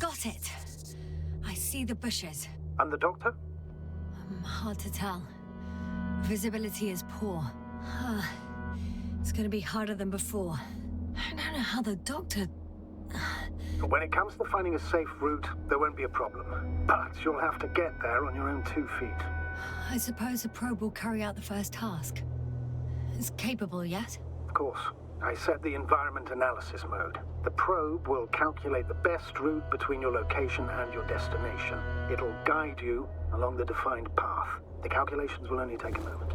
Got it. I see the bushes. And the doctor? Hard to tell. Visibility is poor. It's gonna be harder than before. I don't know how the doctor... When it comes to finding a safe route, there won't be a problem. But you'll have to get there on your own 2 feet. I suppose the probe will carry out the first task. It's capable yet? Of course. I set the environment analysis mode. The probe will calculate the best route between your location and your destination. It'll guide you along the defined path. The calculations will only take a moment.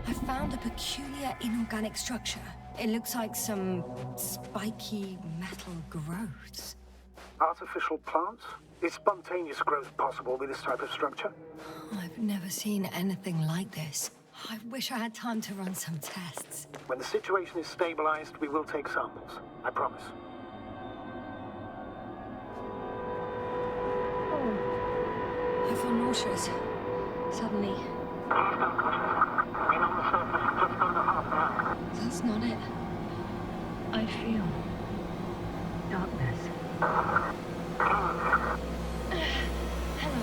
I found a peculiar inorganic structure. It looks like some spiky metal growths. Artificial plants? Is spontaneous growth possible with this type of structure? I've never seen anything like this. I wish I had time to run some tests. When the situation is stabilized, we will take samples. I promise. I feel nauseous. Suddenly. That's not it. I feel darkness. Hello.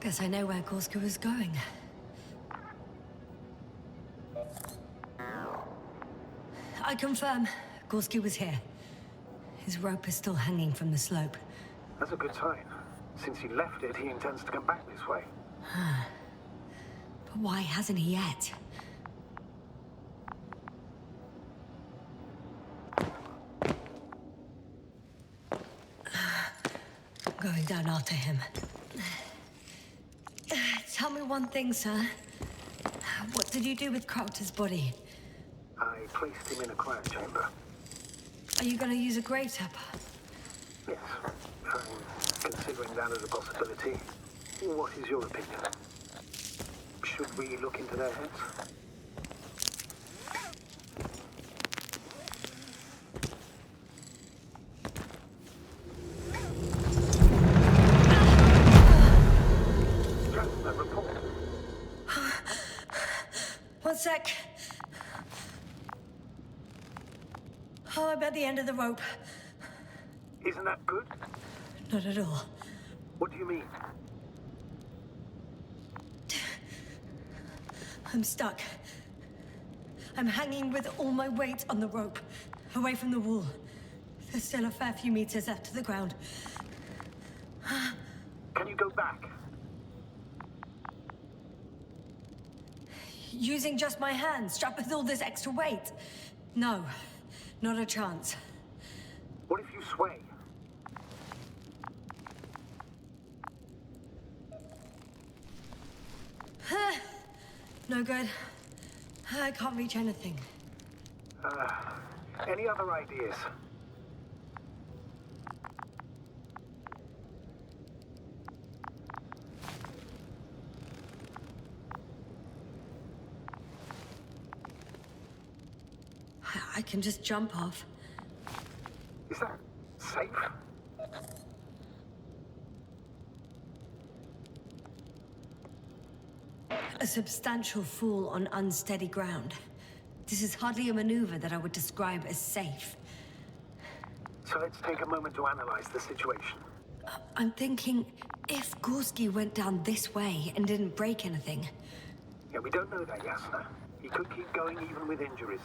Guess I know where Gorska was going. I confirm, Gorski was here. His rope is still hanging from the slope. That's a good sign. Since he left it, he intends to come back this way. But why hasn't he yet? I'm going down after him. Tell me one thing, sir. What did you do with Crowter's body? I placed him in a quiet chamber. Are you going to use a grave tap? Yes, I'm considering that as a possibility. What is your opinion? Should we look into their heads? One sec. Oh, I'm at the end of the rope. Isn't that good? Not at all. What do you mean? I'm stuck. I'm hanging with all my weight on the rope, away from the wall. There's still a fair few meters left to the ground. Can you go back? Using just my hands, strapped with all this extra weight? No, not a chance. What if you sway? No good. I can't reach anything. Any other ideas? I can just jump off. Is that safe? A substantial fall on unsteady ground. This is hardly a maneuver that I would describe as safe. So let's take a moment to analyze the situation. I'm thinking, if Gorski went down this way and didn't break anything... Yeah, we don't know that, Yasna. He could keep going even with injuries.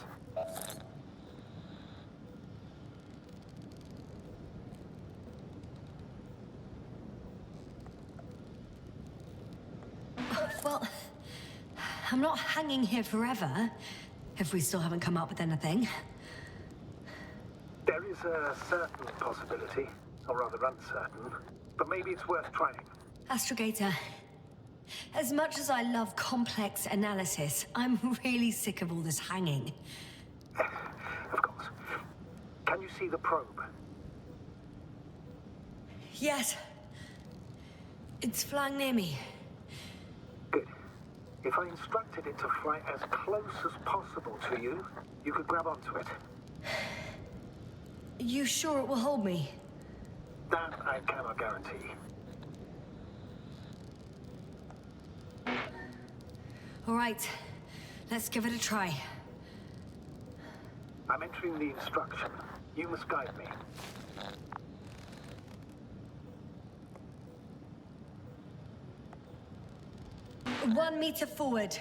Well, I'm not hanging here forever. If we still haven't come up with anything. There is a certain possibility, or rather uncertain, but maybe it's worth trying. Astrogator, as much as I love complex analysis, I'm really sick of all this hanging. Of course. Can you see the probe? Yes. It's flying near me. Good. If I instructed it to fly as close as possible to you, you could grab onto it. You sure it will hold me? That I cannot guarantee. All right. Let's give it a try. I'm entering the instruction. You must guide me. 1 meter forward.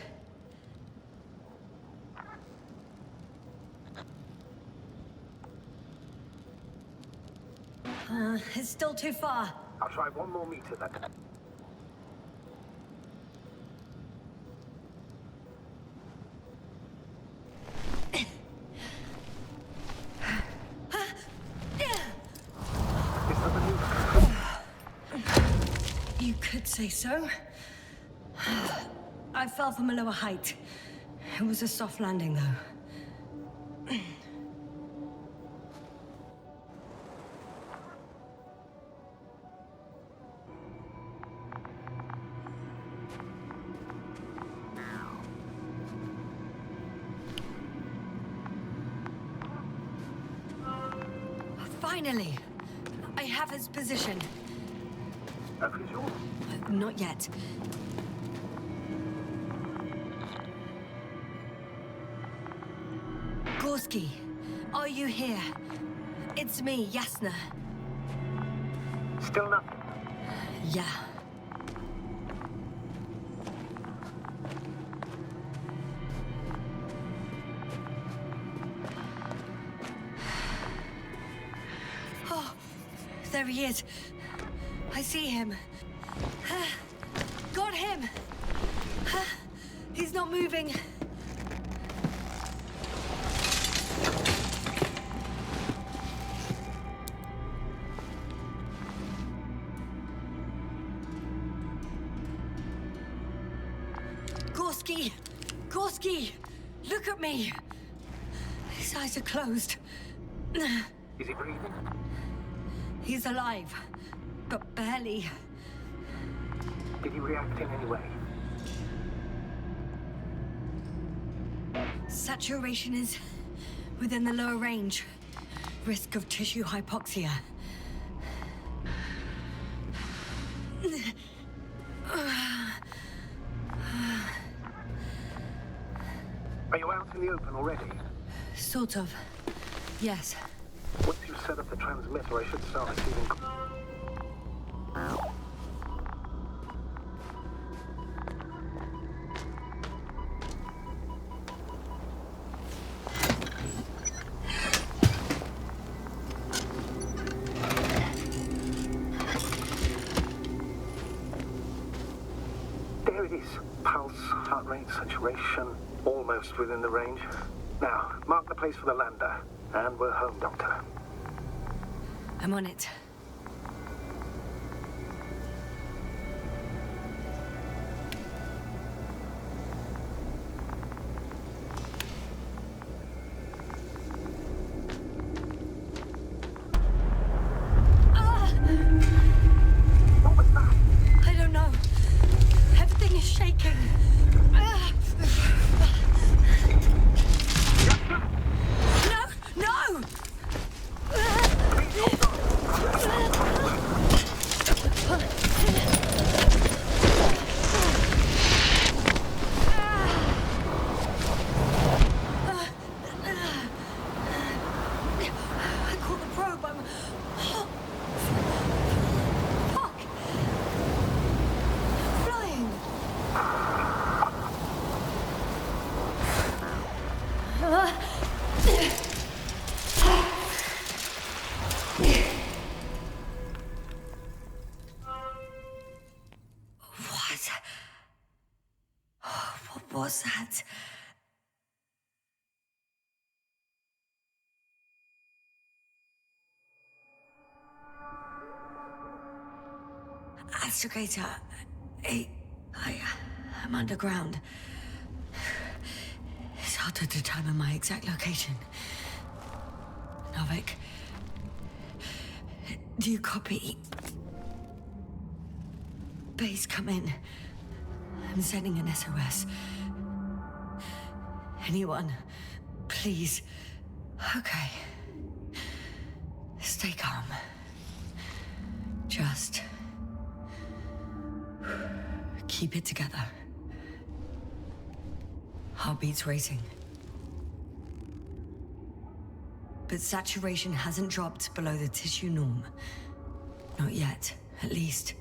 It's still too far. I'll try 1 more meter then. Is that the new? You could say so. I fell from a lower height. It was a soft landing, though. Finally! I have his position. A visual? Not yet. Gorski, are you here? It's me, Yasna. Still nothing. Yeah. Oh, there he is. I see him. Got him! He's not moving. Gorski! Gorski! Look at me! His eyes are closed. Is he breathing? He's alive, but barely. Did he react in any way? Saturation is within the lower range. Risk of tissue hypoxia. Are you out in the open already? Sort of. Yes. Once you set up the transmitter, I should start receiving... There it is. Pulse, heart rate, saturation, almost within the range. Now, mark the place for the lander. And we're home, Doctor. I'm on it. What was that? I don't know. Everything is shaking. No! No! I caught the probe. I'm... Fuck! Flying! What? What was that? Astrogator, I'm underground. It's hard to determine my exact location. Novik, do you copy? Base, come in. I'm sending an SOS. Anyone, please. Okay. Stay calm. Just keep it together. Heartbeat's racing. But saturation hasn't dropped below the tissue norm. Not yet, at least.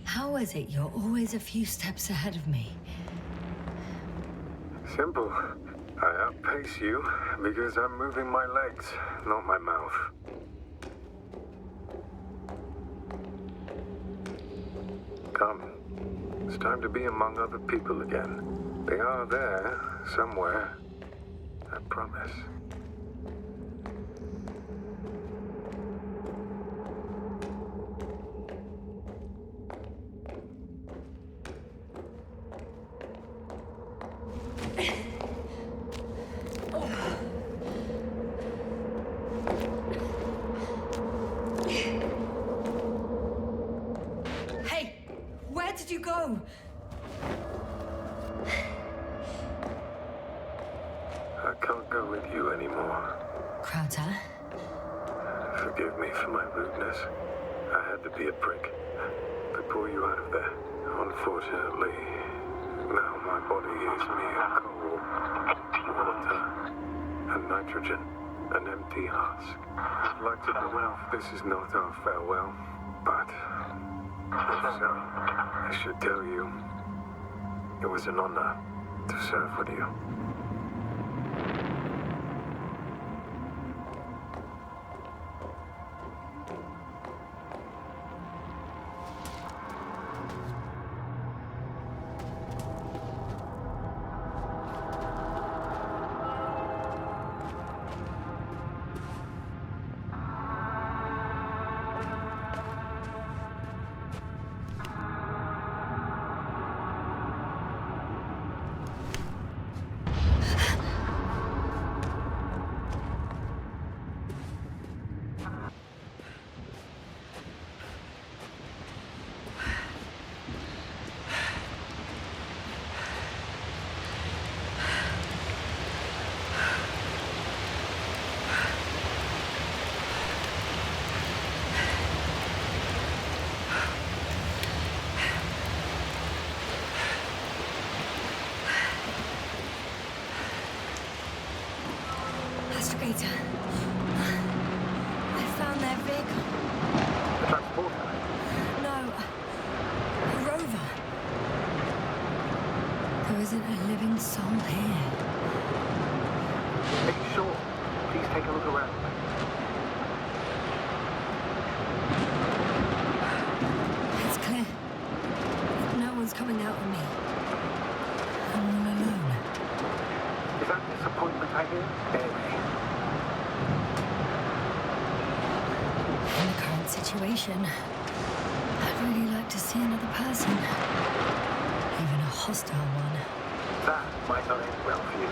How is it you're always a few steps ahead of me? Simple. I outpace you because I'm moving my legs, not my mouth. Come. It's time to be among other people again. They are there, somewhere. I promise. Forgive me for my rudeness. I had to be a prick. To pull you out of there. Unfortunately, now my body is mere coal, water, and nitrogen. An empty husk. I'd like to know if this is not our farewell, but if so, I should tell you, it was an honor to serve with you. I found their vehicle. The transporter? No, a rover. There isn't a living soul here. Are you sure? Please take a look around. It's clear. No one's coming out of me. I'm all alone. Is that disappointment I hear? Anyway. In the current situation, I'd really like to see another person. Even a hostile one. That might not end well for you.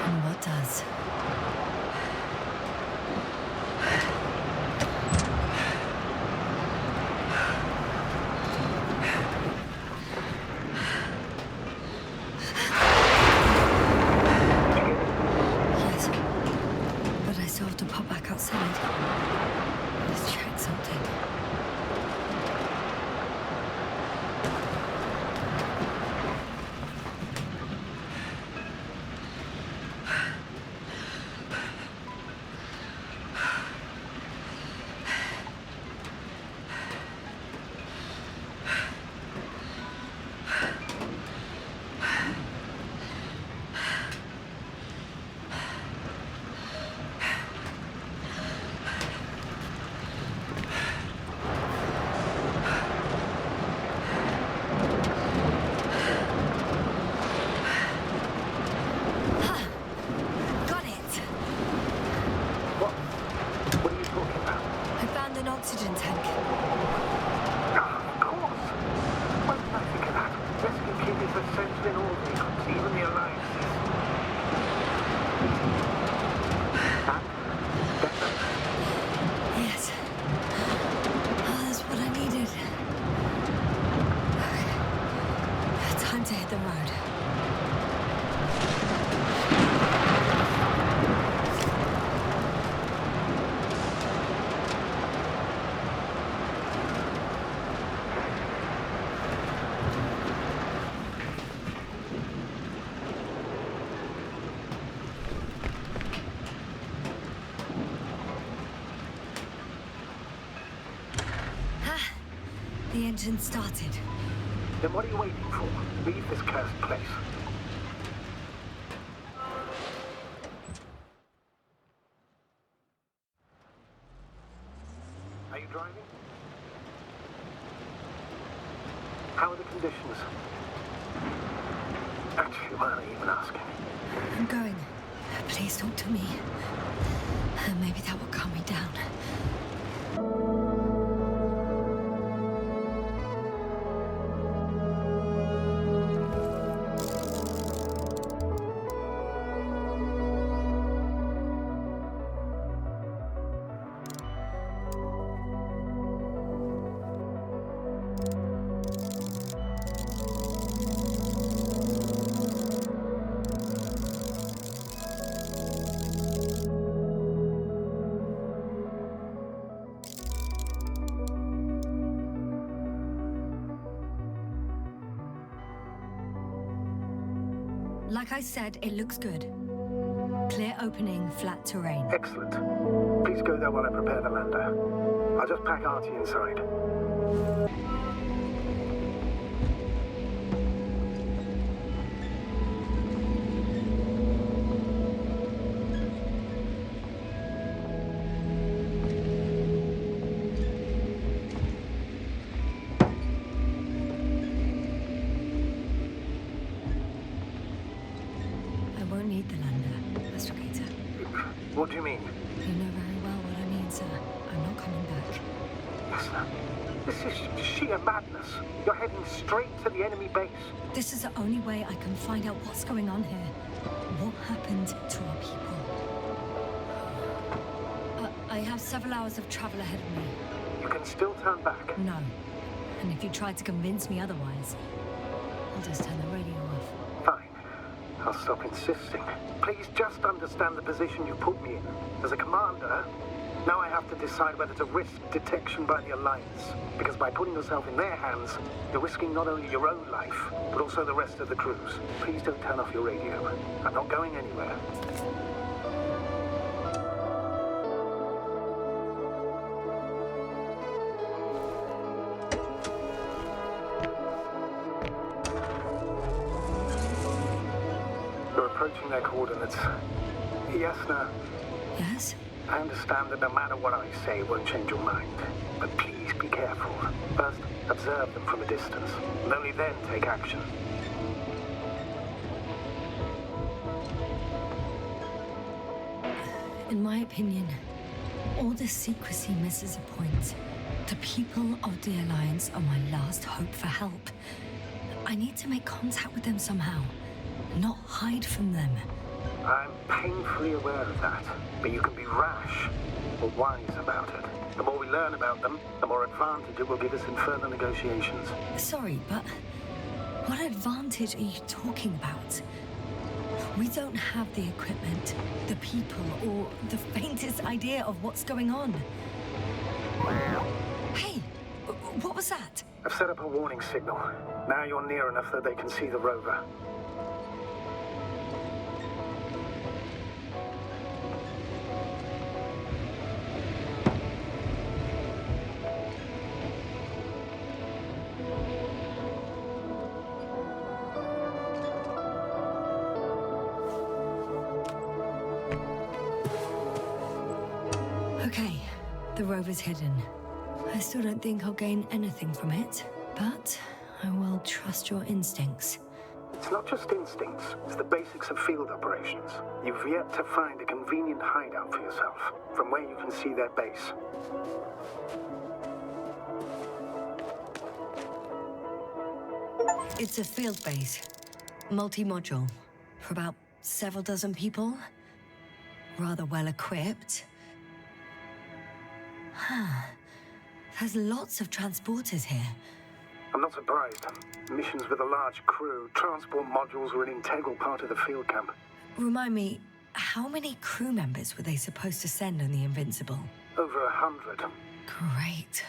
And what does? Yes, but I still have to pop back outside. Let's check something. to hit the road. The engine started. Then what are you waiting for? Leave this cursed place. Are you driving? How are the conditions? Actually, why aren't I even asking? I'm going. Please talk to me. Maybe that will calm me down. Like I said, it looks good. Clear opening, flat terrain. Excellent. Please go there while I prepare the lander. I'll just pack Artie inside. What do you mean? You know very well what I mean, sir. I'm not coming back. Listen, this is sheer madness. You're heading straight to the enemy base. This is the only way I can find out what's going on here. What happened to our people? I have several hours of travel ahead of me. You can still turn back. No. And if you try to convince me otherwise, I'll just turn the radio off. Fine. I'll stop insisting. Please just understand the position you put me in. As a commander, now I have to decide whether to risk detection by the Alliance. Because by putting yourself in their hands, you're risking not only your own life, but also the rest of the crew's. Please don't turn off your radio. I'm not going anywhere. Approaching their coordinates. Yes, no. Yes? I understand that no matter what I say, it won't change your mind. But please be careful. First, observe them from a distance, and only then take action. In my opinion, all this secrecy misses a point. The people of the Alliance are my last hope for help. I need to make contact with them somehow. Not hide from them. I'm painfully aware of that, but you can be rash or wise about it. The more we learn about them, the more advantage it will give us in further negotiations. Sorry, but what advantage are you talking about? We don't have the equipment, the people, or the faintest idea of what's going on. Hey, what was that? I've set up a warning signal. Now you're near enough that they can see the rover. Okay, the rover's hidden. I still don't think I'll gain anything from it, but I will trust your instincts. It's not just instincts, it's the basics of field operations. You've yet to find a convenient hideout for yourself, from where you can see their base. It's a field base, multi-module, for about several dozen people. Rather well equipped. There's lots of transporters here. I'm not surprised. Missions with a large crew, transport modules were an integral part of the field camp. Remind me, how many crew members were they supposed to send on the Invincible? Over 100. Great.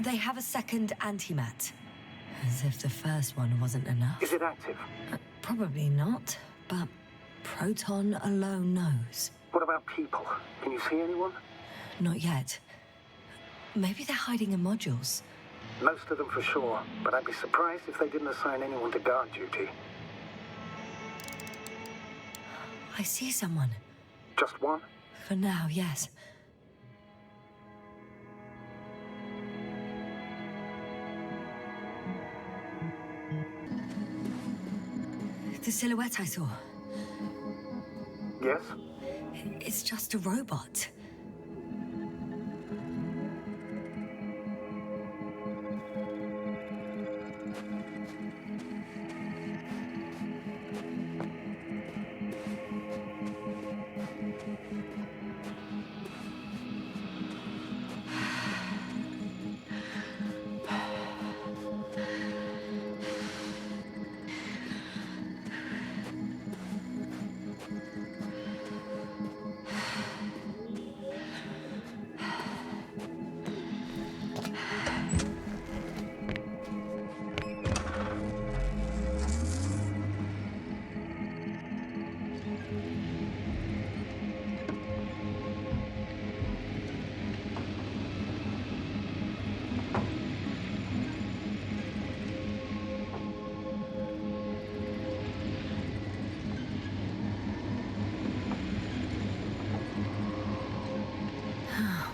They have a second antimat. As if the first one wasn't enough. Is it active? Probably not, but Proton alone knows. What about people? Can you see anyone? Not yet. Maybe they're hiding in modules. Most of them for sure, but I'd be surprised if they didn't assign anyone to guard duty. I see someone. Just one? For now, yes. The silhouette I saw. Yes? It's just a robot.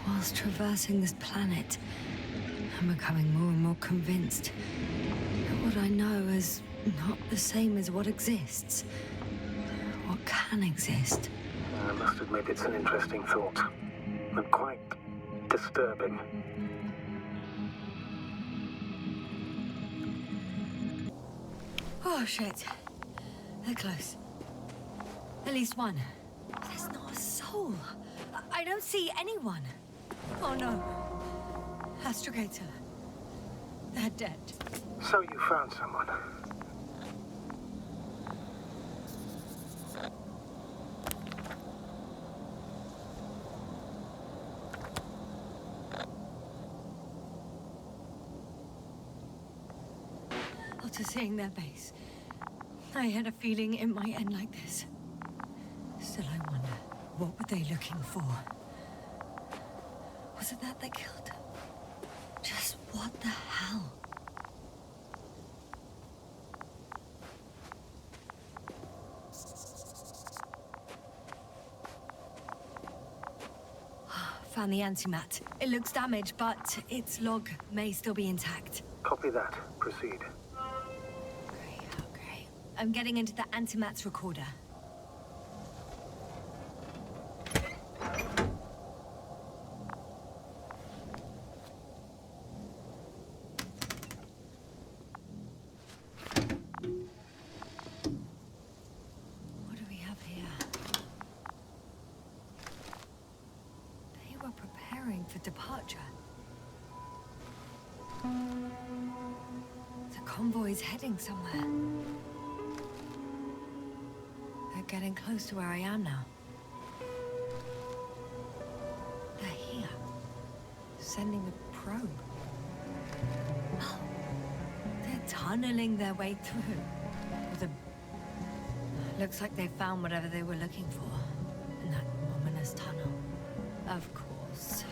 Whilst traversing this planet, I'm becoming more and more convinced that what I know is not the same as what exists. What can exist. I must admit it's an interesting thought. And quite disturbing. Oh, shit. They're close. At least one. There's not a soul. I don't see anyone. Oh, no. Astrogator. They're dead. So you found someone. After seeing their base, I had a feeling it might end like this. Still, I wonder, what were they looking for? Was it that they killed him? Just what the hell? Found the antimat. It looks damaged, but its log may still be intact. Copy that. Proceed. Okay. I'm getting into the antimat's recorder. What do we have here? They were preparing for departure. The convoy's heading somewhere. They're getting close to where I am now. They're here. Sending a probe. Oh, they're tunneling their way through. With a... Looks like they found whatever they were looking for. In that ominous tunnel. Of course.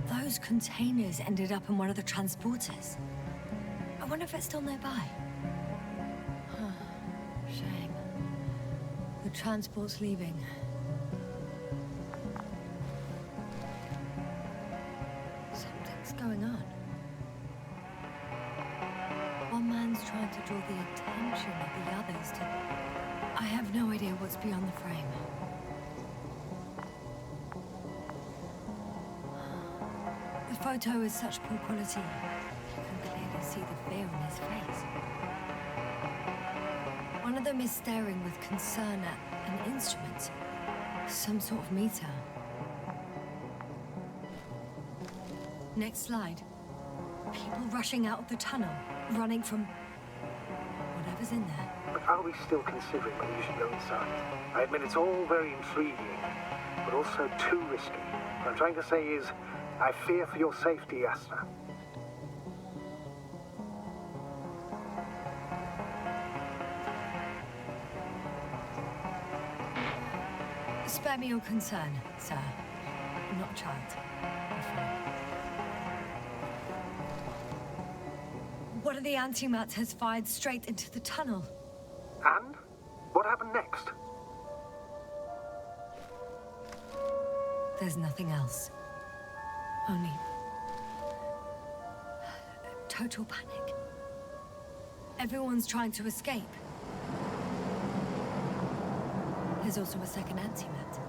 Those containers ended up in one of the transporters. I wonder if it's still nearby. Shame. The transport's leaving. Something's going on. One man's trying to draw the attention of the others to... I have no idea what's beyond the frame. The photo is such poor quality. You can clearly see the fear on his face. One of them is staring with concern at an instrument. Some sort of meter. Next slide. People rushing out of the tunnel, running from whatever's in there. But are we still considering whether you should go inside? I admit it's all very intriguing, but also too risky. What I'm trying to say is, I fear for your safety, Yasna. Spare me your concern, sir. I'm not a child. I'm fine. One of the antimats has fired straight into the tunnel. And? What happened next? There's nothing else. Only... total panic. Everyone's trying to escape. There's also a second antimat.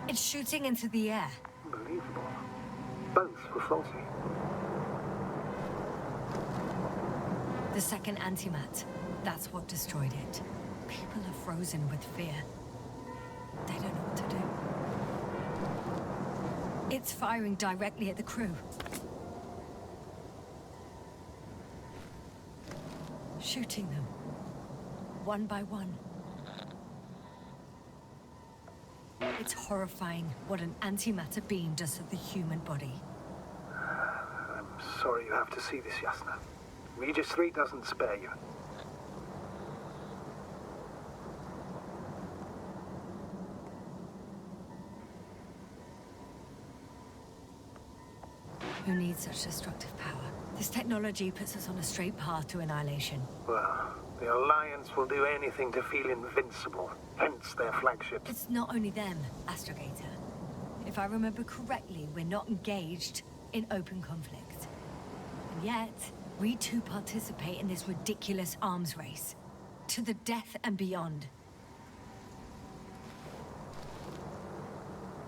It's shooting into the air. Unbelievable. Both were faulty. The second antimat. That's what destroyed it. People are frozen with fear. They don't know what to do. It's firing directly at the crew. Shooting them. One by one. It's horrifying what an antimatter beam does to the human body. I'm sorry you have to see this, Yasna. Regis 3 doesn't spare you. Who needs such destructive power? This technology puts us on a straight path to annihilation. Well, the Alliance will do anything to feel invincible, hence their flagship. It's not only them, Astrogator. If I remember correctly, we're not engaged in open conflict. And yet, we too participate in this ridiculous arms race. To the death and beyond.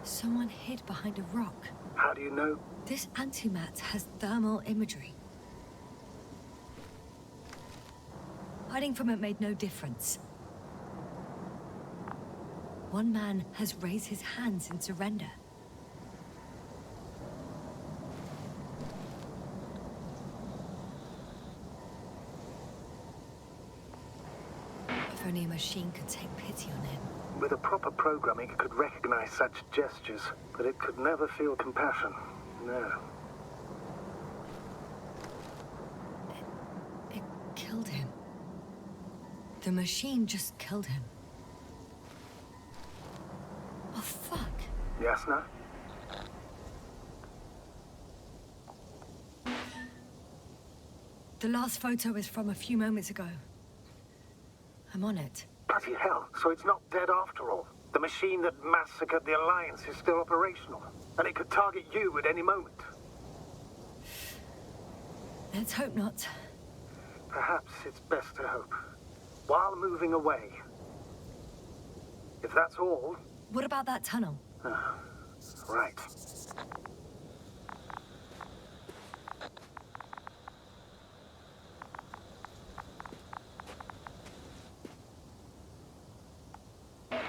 Someone hid behind a rock. How do you know? This antimat has thermal imagery. Hiding from it made no difference. One man has raised his hands in surrender. If only a machine could take pity on him. With a proper programming, it could recognize such gestures, but it could never feel compassion. No. It killed him. The machine just killed him. Oh, fuck. Yasna? The last photo is from a few moments ago. I'm on it. Bloody hell, so it's not dead after all. The machine that massacred the Alliance is still operational, and it could target you at any moment. Let's hope not. Perhaps it's best to hope. While moving away. If that's all... What about that tunnel? Right.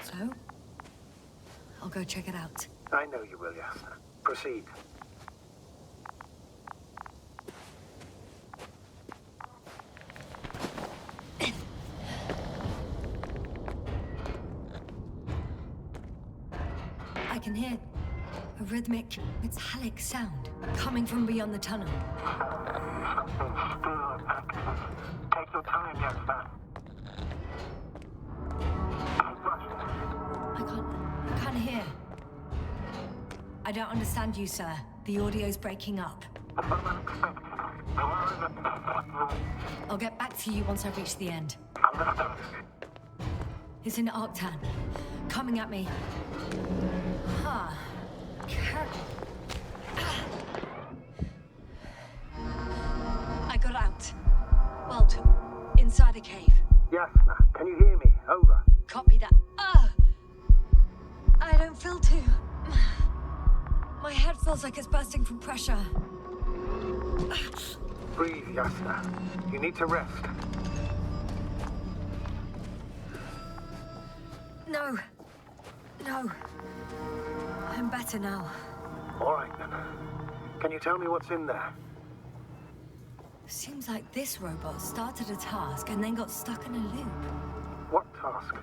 So? I'll go check it out. I know you will, Yasna. Proceed. I can hear a rhythmic, metallic sound coming from beyond the tunnel. Take your time, Yasna. I can't hear. I don't understand you, sir. The audio's breaking up. I'll get back to you once I reach the end. It's in Arctan. Coming at me. Huh. I got out. Well, to inside a cave. Yasna, can you hear me? Over. Copy that. I don't feel too... My head feels like it's bursting from pressure. Breathe, Yasna. You need to rest. No. No. I'm better now. All right, then. Can you tell me what's in there? Seems like this robot started a task and then got stuck in a loop. What task?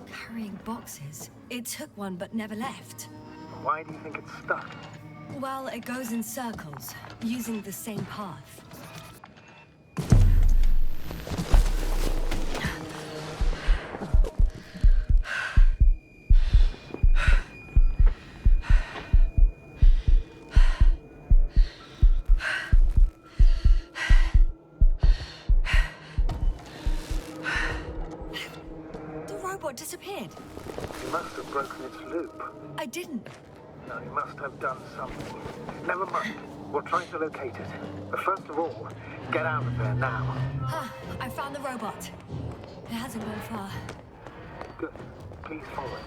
Carrying boxes. It took one but never left. Why do you think it's stuck? Well, it goes in circles, using the same path. The robot disappeared. You must have broken its loop. I didn't. No, you must have done something. Never mind. We'll try to locate it. But first of all, get out of there now. Ah, I found the robot. It hasn't gone far. Good. Please follow.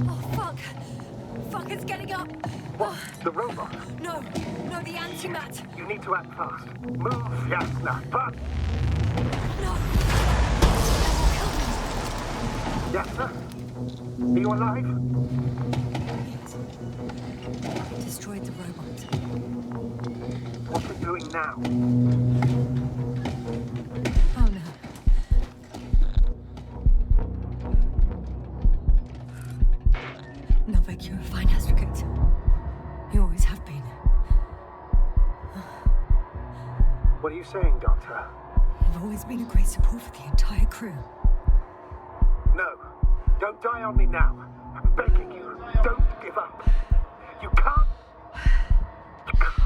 Oh, fuck! Fuck, it's getting up! What? The robot? No, no, the antimat! You need to act fast. Move, Yasna. But No! Yasna? Are you alive? Yes. Destroyed the robot. What's it doing now? Oh no. Novak, you're a fine advocate. You always have been. What are you saying, Doctor? You've always been a great support for the entire crew. No. Don't die on me now. I'm begging you. Don't give up. You can't. You can't.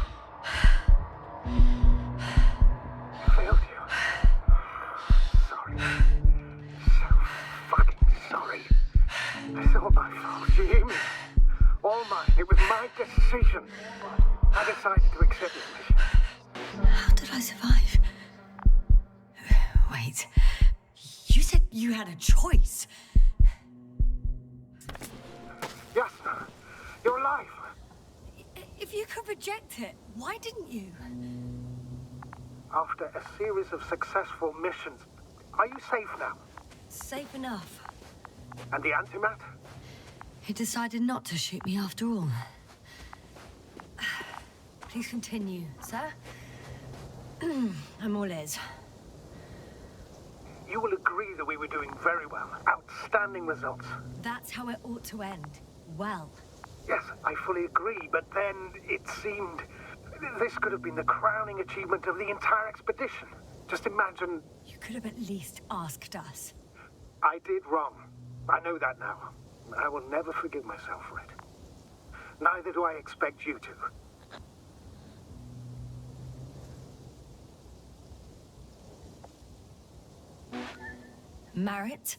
I failed you. Sorry. So fucking sorry. It's all my fault. You hear me? All mine. It was my decision. I decided to accept this mission. How did I survive? Wait. You said you had a choice. Yasna, you're alive. If you could reject it, why didn't you? After a series of successful missions, are you safe now? Safe enough. And the antimat? He decided not to shoot me after all. Please continue, sir. I'm all ears. You will agree that we were doing very well. Outstanding results. That's how it ought to end. Well. Yes, I fully agree, but then it seemed this could have been the crowning achievement of the entire expedition. Just imagine. You could have at least asked us. I did wrong. I know that now. I will never forgive myself for it. Neither do I expect you to. Marit?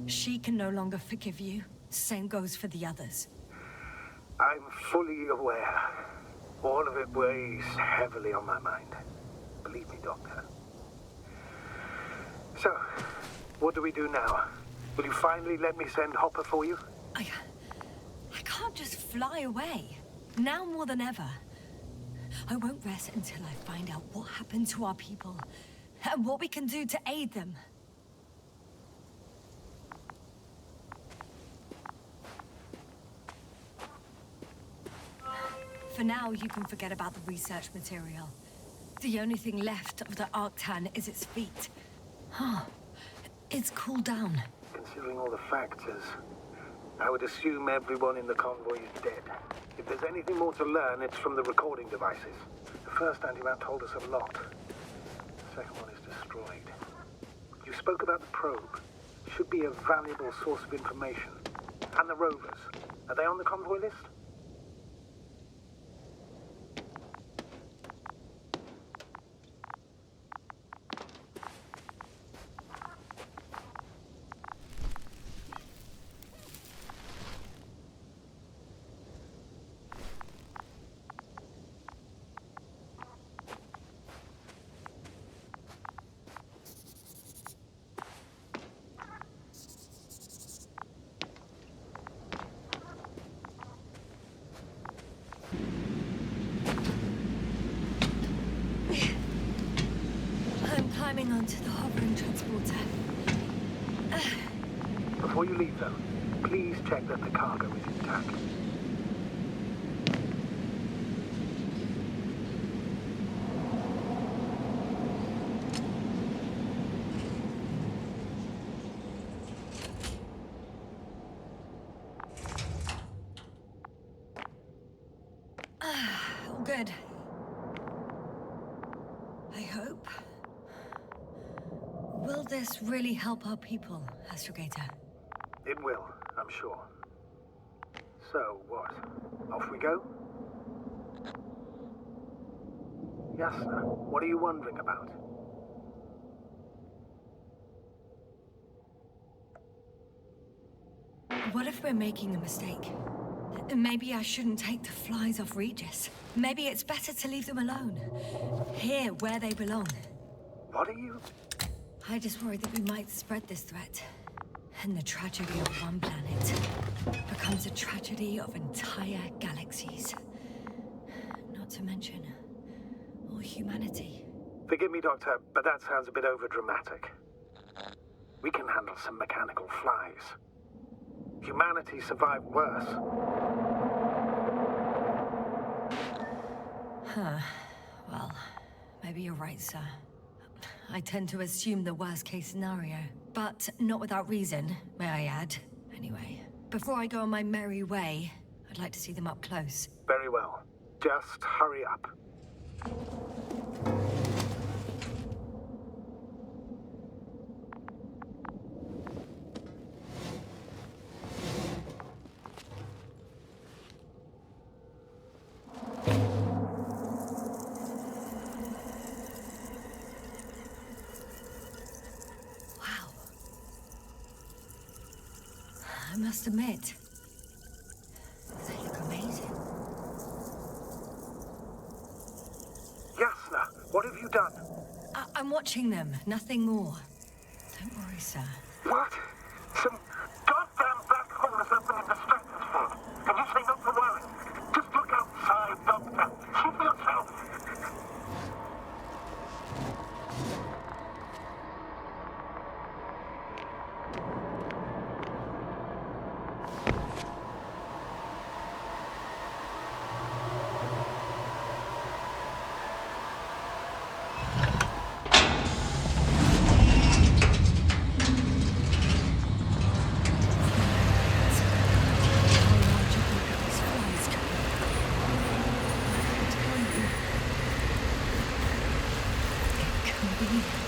She can no longer forgive you. Same goes for the others. I'm fully aware. All of it weighs heavily on my mind. Believe me, Doctor. So, what do we do now? Will you finally let me send Hopper for you? I can't just fly away. Now more than ever. I won't rest until I find out what happened to our people and what we can do to aid them. For now, you can forget about the research material. The only thing left of the Arctan is its feet. Huh. It's cooled down. Considering all the factors, I would assume everyone in the convoy is dead. If there's anything more to learn, it's from the recording devices. The first antimat told us a lot. The second one is destroyed. You spoke about the probe. Should be a valuable source of information. And the rovers. Are they on the convoy list? water. Before you leave, though, please check that the cargo is intact. All good. I hope. Will this really help our people, Astrogator? It will, I'm sure. So, what? Off we go? Yasna, what are you wondering about? What if we're making a mistake? Maybe I shouldn't take the flies off Regis. Maybe it's better to leave them alone. Here, where they belong. What are you? I just worry that we might spread this threat. And the tragedy of one planet becomes a tragedy of entire galaxies. Not to mention, all humanity. Forgive me, Doctor, but that sounds a bit overdramatic. We can handle some mechanical flies. Humanity survived worse. Huh. Well, maybe you're right, sir. I tend to assume the worst-case scenario. But not without reason, may I add. Anyway, before I go on my merry way, I'd like to see them up close. Very well. Just hurry up. Wow. I must admit, they look amazing. Yasna, what have you done? I'm watching them, nothing more. Don't worry, sir. What? Some goddamn black hole has opened in the stratosphere. And you say not to worry. Just look outside, Doctor. See for yourself. It can be